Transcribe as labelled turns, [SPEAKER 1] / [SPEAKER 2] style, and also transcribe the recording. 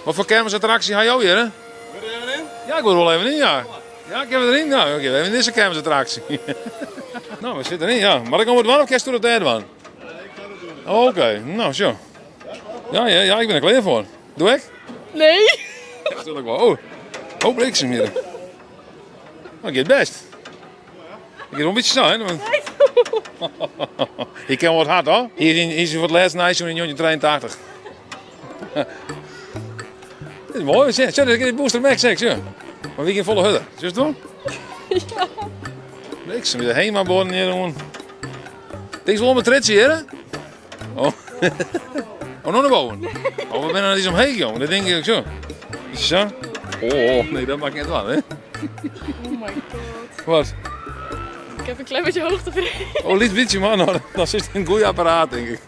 [SPEAKER 1] Wat voor kermisattractie ga je hier, hè?
[SPEAKER 2] Wil je er even in?
[SPEAKER 1] Ja, ik wil er wel even in, ja. Ja, ik heb erin. Nou, oké, even in deze kermisattractie. Nou, we zitten erin, ja. Maar ik kom het wel of kerst door het derde man? Oh, oké. Nou, zo. Ja, ik ben er klaar voor. Doe ik?
[SPEAKER 3] Nee.
[SPEAKER 1] Ja, natuurlijk wel. Oh, bliksem hier. Nou, gaat best. Ik ga wel een beetje snel, hè? Want... Ik ken wat hard, hoor. Hier is voor het laatste nice in 1983. Dit is mooi. Zet ik in de booster Max, zeg je. Maar wie in volle hudden? Zie je het doen?
[SPEAKER 3] Ja.
[SPEAKER 1] Bliksem, weer heen maar boren hier, jongen. Denk je wel met tritje hier, hè? Oh. Oh, nog naar boven. Oh, we zijn er iets omheen, jongen. Dat denk ik zo. Is het zo? Oh, nee, dat maakt niet wel, hè?
[SPEAKER 3] Oh my god.
[SPEAKER 1] Wat?
[SPEAKER 3] Ik heb een klein beetje hoogtevrees.
[SPEAKER 1] Oh, liet beetje man, hoor. Dat is een goeie apparaat, denk ik.